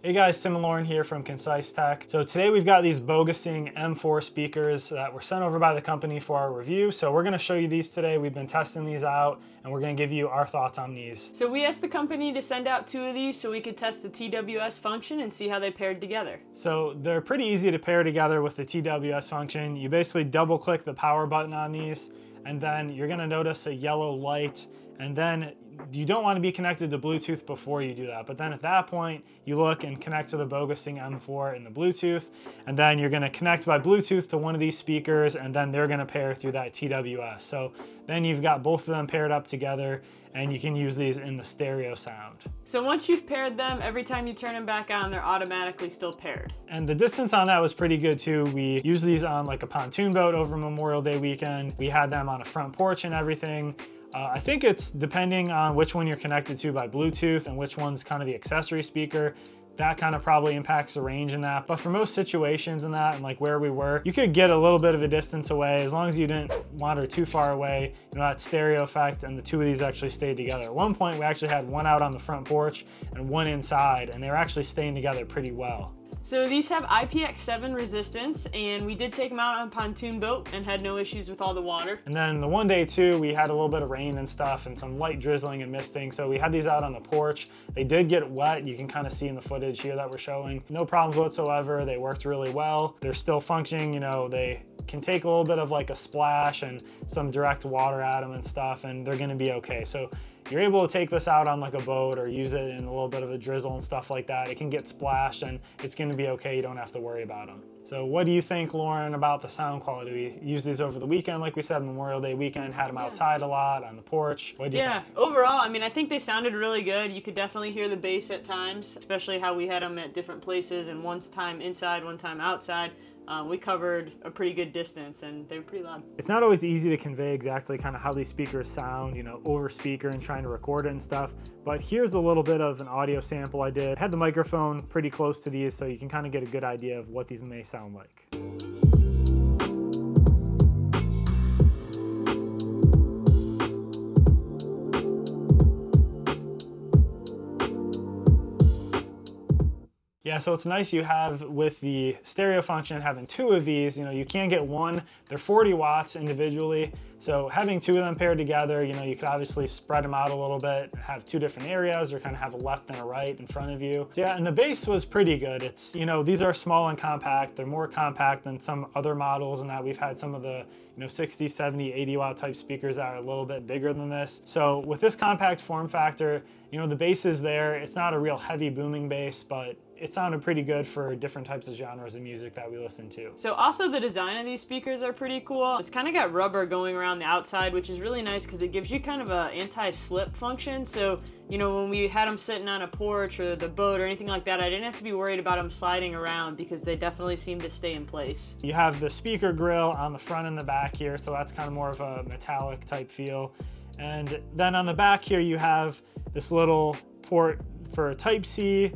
Hey guys, Tim and Lauren here from Concise Tech. So today we've got these Bogasing M4 speakers that were sent over by the company for our review. So we're gonna show you these today. We've been testing these out and we're gonna give you our thoughts on these. So we asked the company to send out 2 of these so we could test the TWS function and see how they paired together. So they're pretty easy to pair together with the TWS function. You basically double click the power button on these and then you're gonna notice a yellow light, and then you don't want to be connected to Bluetooth before you do that. But then at that point, you look and connect to the Bogasing M4 in the Bluetooth, and then you're gonna connect by Bluetooth to one of these speakers, and then they're gonna pair through that TWS. So then you've got both of them paired up together, and you can use these in the stereo sound. So once you've paired them, every time you turn them back on, they're automatically still paired. And the distance on that was pretty good too. We used these on like a pontoon boat over Memorial Day weekend. We had them on a front porch and everything. I think it's depending on which one you're connected to by Bluetooth and which one's kind of the accessory speaker. That kind of probably impacts the range in that. But for most situations in that and like where we were, you could get a little bit of a distance away as long as you didn't wander too far away. You know, that stereo effect, and the 2 of these actually stayed together. At one point, we actually had one out on the front porch and one inside, and they were actually staying together pretty well. So these have IPX7 resistance, and we did take them out on a pontoon boat and had no issues with all the water. And then the one day too, we had a little bit of rain and stuff and some light drizzling and misting. So we had these out on the porch. They did get wet. You can kind of see in the footage here that we're showing. No problems whatsoever. They worked really well. They're still functioning. You know, they can take a little bit of like a splash and some direct water at them and stuff, and they're gonna be okay. So you're able to take this out on like a boat or use it in a little bit of a drizzle and stuff like that. It can get splashed and it's gonna be okay. You don't have to worry about them. So what do you think, Lauren, about the sound quality? We used these over the weekend, like we said, Memorial Day weekend, had them outside a lot, on the porch. What do you think? Yeah, overall, I mean, I think they sounded really good. You could definitely hear the bass at times, especially how we had them at different places, and one time inside, one time outside. We covered a pretty good distance and they were pretty loud. It's not always easy to convey exactly kind of how these speakers sound, you know, over speaker and trying to record it and stuff. But here's a little bit of an audio sample I did. I had the microphone pretty close to these so you can kind of get a good idea of what these may sound like. Yeah, so it's nice you have, with the stereo function, having 2 of these. You know, you can get one. They're 40 watts individually. So having 2 of them paired together, you know, you could obviously spread them out a little bit and have 2 different areas, or kind of have a left and a right in front of you. So yeah, and the bass was pretty good. It's, you know, these are small and compact. They're more compact than some other models, and that we've had some of the, you know, 60, 70, 80 watt type speakers that are a little bit bigger than this. So with this compact form factor, you know, the bass is there. It's not a real heavy booming bass, but it sounded pretty good for different types of genres of music that we listen to. So also the design of these speakers are pretty cool. It's kind of got rubber going around the outside, which is really nice because it gives you kind of a anti-slip function. So, you know, when we had them sitting on a porch or the boat or anything like that, I didn't have to be worried about them sliding around because they definitely seem to stay in place. You have the speaker grill on the front and the back here, so that's kind of more of a metallic type feel. And then on the back here, you have this little port for Type-C.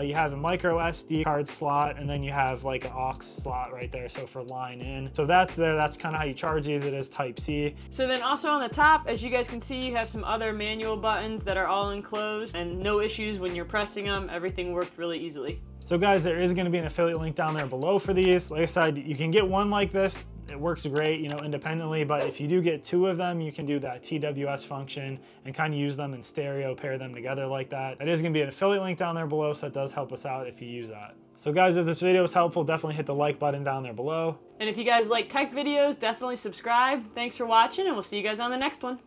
You have a micro SD card slot, and then you have like an aux slot right there, so for line in. So that's there, that's kind of how you charge these. It is Type-C. So then also on the top, as you guys can see, you have some other manual buttons that are all enclosed, and no issues when you're pressing them. Everything worked really easily. So guys, there is going to be an affiliate link down there below for these. Like I said, you can get one like this. It works great, you know, independently, but if you do get 2 of them, you can do that TWS function and kind of use them in stereo, pair them together like that. That is going to be an affiliate link down there below, so that does help us out if you use that. So guys, if this video was helpful, definitely hit the like button down there below. And if you guys like tech videos, definitely subscribe. Thanks for watching, and we'll see you guys on the next one.